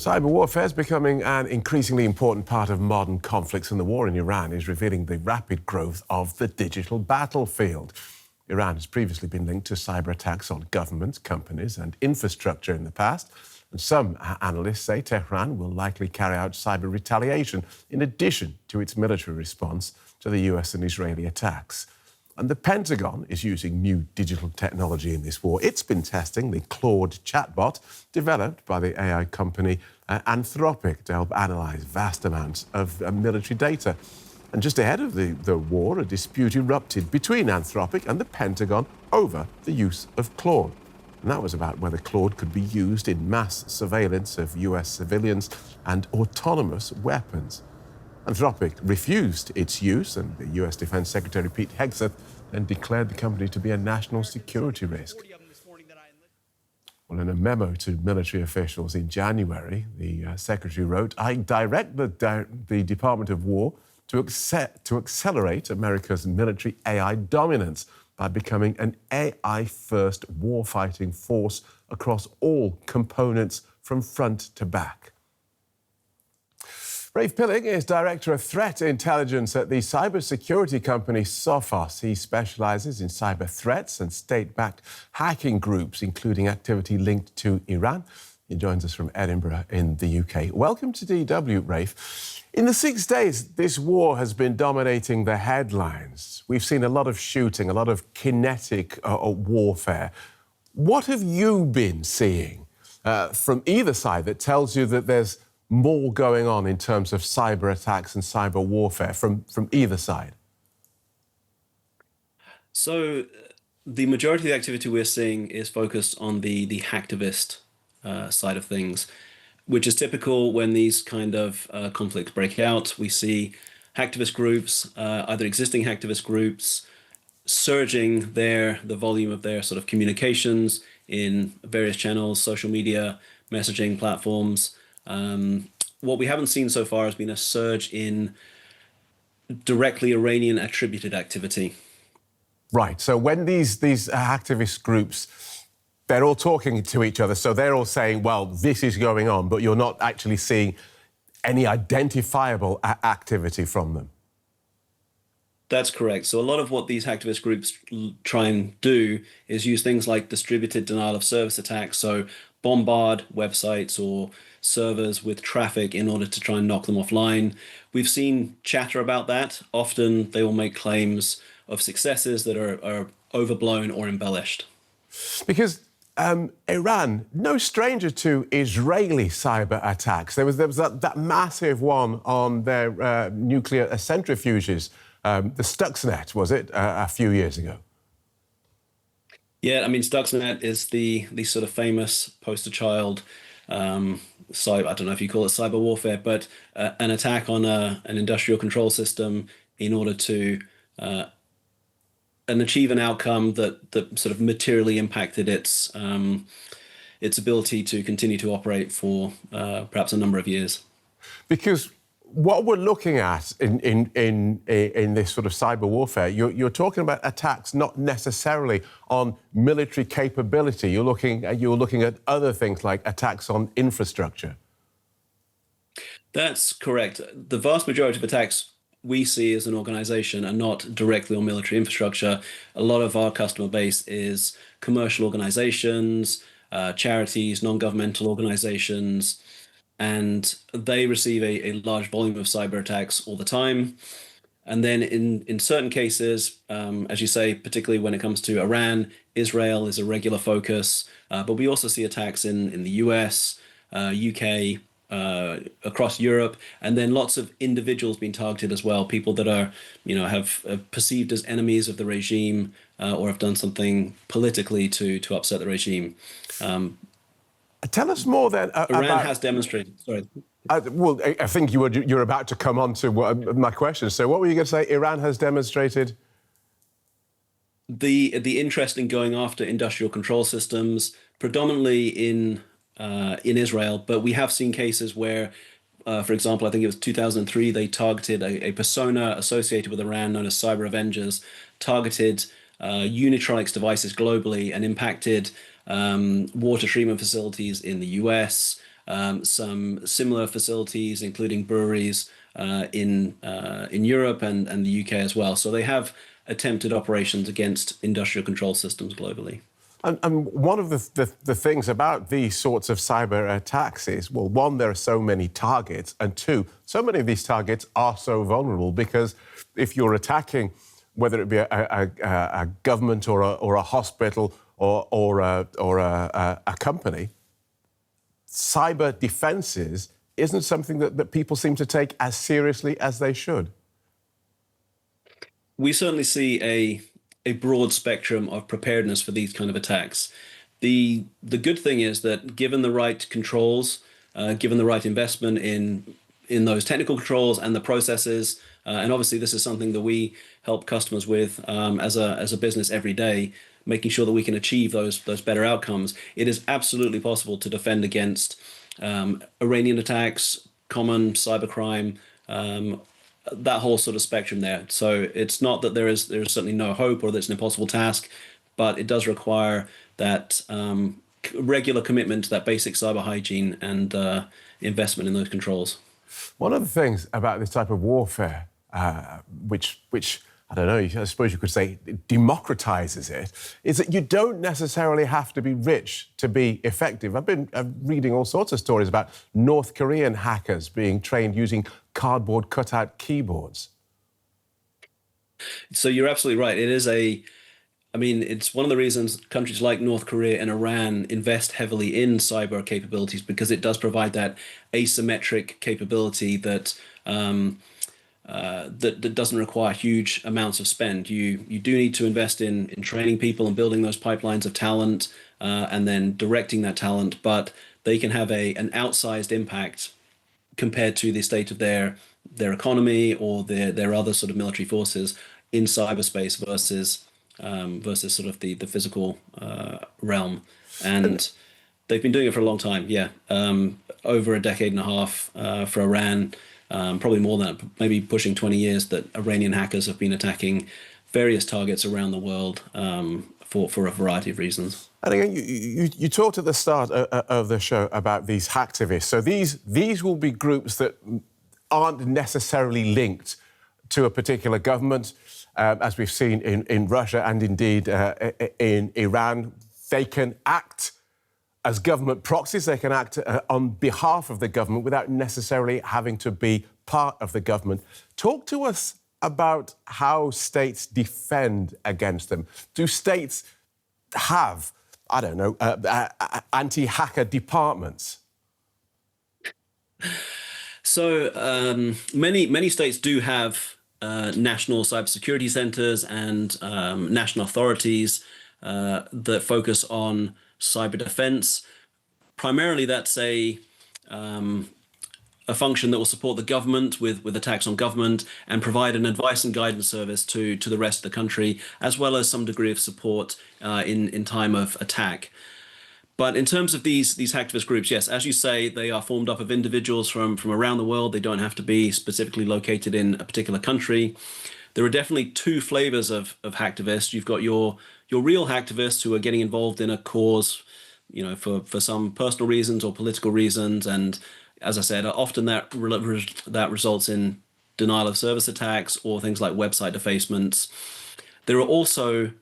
Cyber warfare is becoming an increasingly important part of modern conflicts, and the war in Iran is revealing the rapid growth of the digital battlefield. Iran has previously been linked to cyber attacks on governments, companies and infrastructure in the past, and some analysts say Tehran will likely carry out cyber retaliation in addition to its military response to the US and Israeli attacks. And the Pentagon is using new digital technology in this war. It's been testing the Claude chatbot developed by the AI company Anthropic to help analyse vast amounts of military data. And just ahead of the war, a dispute erupted between Anthropic and the Pentagon over the use of Claude. And that was about whether Claude could be used in mass surveillance of US civilians and autonomous weapons. Anthropic refused its use, and the US Defense Secretary Pete Hegseth then declared the company to be a national security risk. Well, in a memo to military officials in January, the Secretary wrote, "I direct the Department of War to accelerate America's military AI dominance by becoming an AI-first warfighting force across all components from front to back." Rafe is Director of Threat Intelligence at the cybersecurity company Sophos. He specialises in cyber threats and state-backed hacking groups, including activity linked to Iran. He joins us from Edinburgh in the UK. Welcome to DW, Rafe. In the 6 days, this war has been dominating the headlines. We've seen a lot of shooting, a lot of kinetic warfare. What have you been seeing from either side that tells you that there's more going on in terms of cyber attacks and cyber warfare from either side? So the majority of the activity we're seeing is focused on the hacktivist side of things, which is typical when these kind of conflicts break out. We see hacktivist groups, either existing hacktivist groups, surging the volume of their sort of communications in various channels, social media, messaging platforms. What we haven't seen so far has been a surge in directly Iranian attributed activity. Right. So when these activist groups, they're all talking to each other, so they're all saying, well, this is going on, but you're not actually seeing any identifiable activity from them. That's correct. So a lot of what these hacktivist groups try and do is use things like distributed denial of service attacks, so bombard websites or servers with traffic in order to try and knock them offline. We've seen chatter about that. Often they will make claims of successes that are overblown or embellished. Because Iran, no stranger to Israeli cyber attacks. There was that massive one on their nuclear centrifuges, the Stuxnet, was it, a few years ago? Yeah, I mean, Stuxnet is the sort of famous poster child, cyber, I don't know if you call it cyber warfare, but an attack on an industrial control system in order to achieve an outcome that sort of materially impacted its ability to continue to operate for perhaps a number of years. Because what we're looking at in this sort of cyber warfare, you're talking about attacks not necessarily on military capability. You're looking at other things like attacks on infrastructure. That's correct. The vast majority of attacks we see as an organization are not directly on military infrastructure. A lot of our customer base is commercial organizations, charities, non-governmental organizations, and they receive a large volume of cyber attacks all the time. And then in certain cases, as you say, particularly when it comes to Iran, Israel is a regular focus, but we also see attacks in the US, UK, across Europe, and then lots of individuals being targeted as well, people that are, have perceived as enemies of the regime or have done something politically to upset the regime. Tell us more then Iran has demonstrated. Sorry. Well, I think you're about to come on to my question. So what were you going to say? Iran has demonstrated the interest in going after industrial control systems, predominantly in Israel, but we have seen cases where, for example, I think it was 2003, they targeted a persona associated with Iran known as Cyber Avengers, targeted Unitronics devices globally and impacted water treatment facilities in the US, some similar facilities, including breweries in Europe and the UK as well. So they have attempted operations against industrial control systems globally. And one of the things about these sorts of cyber attacks is, well, one, there are so many targets, and two, so many of these targets are so vulnerable because if you're attacking, whether it be a government or a hospital or a company, cyber defences isn't something that people seem to take as seriously as they should. We certainly see a broad spectrum of preparedness for these kind of attacks. The good thing is that given the right controls, given the right investment in those technical controls and the processes, and obviously this is something that we help customers with as a business every day, making sure that we can achieve those better outcomes. It is absolutely possible to defend against Iranian attacks, common cybercrime, that whole sort of spectrum there. So it's not that there is certainly no hope or that it's an impossible task, but it does require that regular commitment to that basic cyber hygiene and investment in those controls. One of the things about this type of warfare, which I don't know, I suppose you could say democratizes it, is that you don't necessarily have to be rich to be effective. I've been reading all sorts of stories about North Korean hackers being trained using cardboard cutout keyboards. So you're absolutely right. It's one of the reasons countries like North Korea and Iran invest heavily in cyber capabilities, because it does provide that asymmetric capability that that doesn't require huge amounts of spend. You do need to invest in training people and building those pipelines of talent and then directing that talent, but they can have an outsized impact compared to the state of their economy or their other sort of military forces in cyberspace versus sort of the physical realm. And they've been doing it for a long time, over a decade and a half for Iran. Probably more than that, maybe pushing 20 years, that Iranian hackers have been attacking various targets around the world for a variety of reasons. And again, you talked at the start of the show about these hacktivists. So these will be groups that aren't necessarily linked to a particular government, as we've seen in Russia and indeed in Iran. They can act as government proxies. They can act on behalf of the government without necessarily having to be part of the government. Talk to us about how states defend against them. Do states have, I don't know, anti-hacker departments? So many states do have national cybersecurity centers and national authorities that focus on cyber defense. Primarily, that's a function that will support the government with attacks on government and provide an advice and guidance service to the rest of the country, as well as some degree of support in time of attack. But in terms of these hacktivist groups, yes, as you say, they are formed up of individuals from around the world. They don't have to be specifically located in a particular country. There are definitely two flavors of hacktivists. You've got your real hacktivists who are getting involved in a cause, for some personal reasons or political reasons. And as I said, often that results in denial of service attacks or things like website defacements. There are also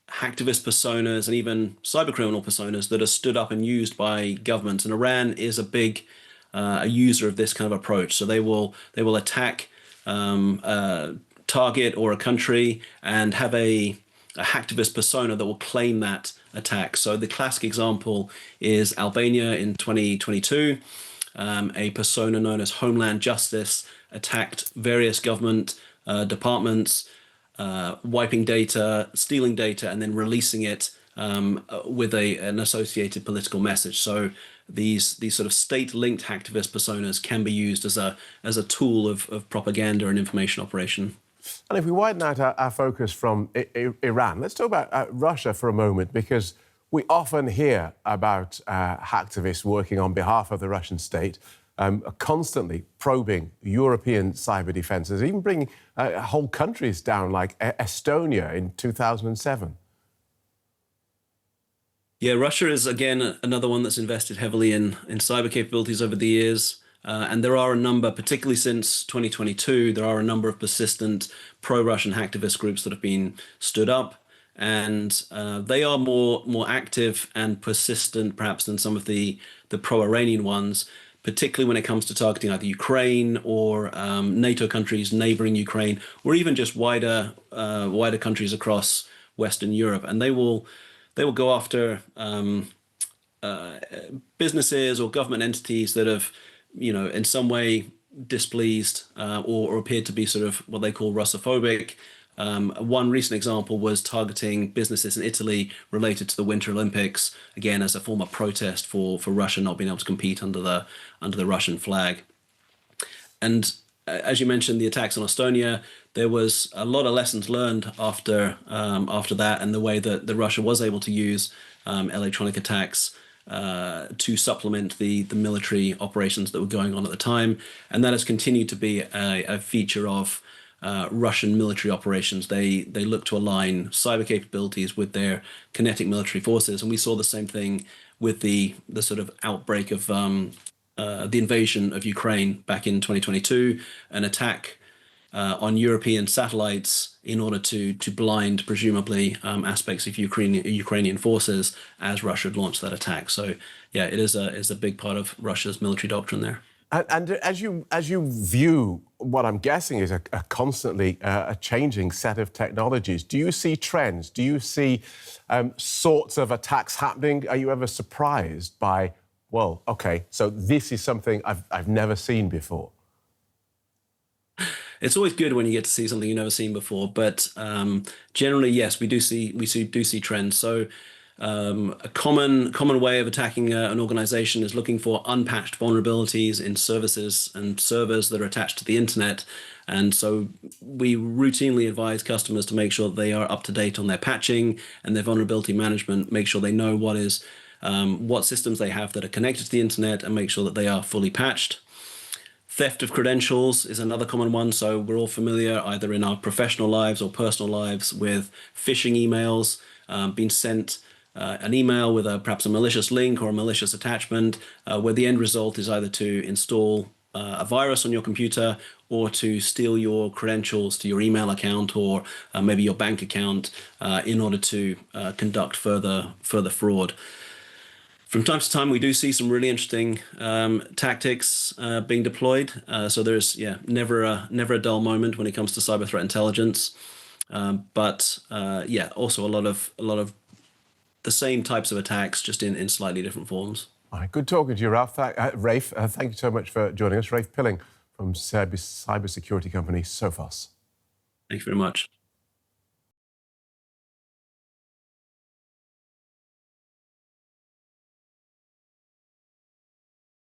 hacktivist personas and even cybercriminal personas that are stood up and used by governments. And Iran is a big user of this kind of approach. So they will attack a target or a country and have a hacktivist persona that will claim that attack. So the classic example is Albania in 2022. A persona known as Homeland Justice attacked various government departments, wiping data, stealing data, and then releasing it with an associated political message. So these sort of state-linked hacktivist personas can be used as a tool of propaganda and information operation. And if we widen out our focus from Iran, let's talk about Russia for a moment, because we often hear about hacktivists working on behalf of the Russian state, constantly probing European cyber defences, even bringing whole countries down, like Estonia in 2007. Yeah, Russia is again another one that's invested heavily in cyber capabilities over the years. And there are a number, particularly since 2022, there are a number of persistent pro-Russian hacktivist groups that have been stood up, and they are more active and persistent, perhaps, than some of the pro-Iranian ones, particularly when it comes to targeting either Ukraine or NATO countries neighboring Ukraine, or even just wider countries across Western Europe. And they will go after businesses or government entities that have, in some way displeased or appeared to be sort of what they call Russophobic. One recent example was targeting businesses in Italy related to the Winter Olympics, again as a form of protest for Russia not being able to compete under the Russian flag. And as you mentioned, the attacks on Estonia, there was a lot of lessons learned after that, and the way that Russia was able to use electronic attacks to supplement the military operations that were going on at the time, and that has continued to be a feature of Russian military operations. They look to align cyber capabilities with their kinetic military forces, and we saw the same thing with the sort of outbreak of the invasion of Ukraine back in 2022, an attack on European satellites in order to blind, presumably, aspects of Ukrainian forces as Russia had launched that attack. So, yeah, it is a big part of Russia's military doctrine there. And as you view what I'm guessing is a constantly changing set of technologies, do you see trends? Do you see sorts of attacks happening? Are you ever surprised by, well, okay, so this is something I've never seen before? It's always good when you get to see something you've never seen before, but generally, yes, we do see trends. So a common way of attacking an organization is looking for unpatched vulnerabilities in services and servers that are attached to the internet. And so we routinely advise customers to make sure that they are up to date on their patching and their vulnerability management, make sure they know what systems they have that are connected to the internet, and make sure that they are fully patched. Theft of credentials is another common one. So we're all familiar, either in our professional lives or personal lives, with phishing emails, being sent an email with perhaps a malicious link or a malicious attachment, where the end result is either to install a virus on your computer or to steal your credentials to your email account or maybe your bank account in order to conduct further fraud. From time to time, we do see some really interesting tactics being deployed. So there's never a dull moment when it comes to cyber threat intelligence. But also a lot of the same types of attacks, just in slightly different forms. All right, good talking to you, Ralph. Rafe, thank you so much for joining us. Rafe Pilling from cybersecurity company Sophos. Thank you very much.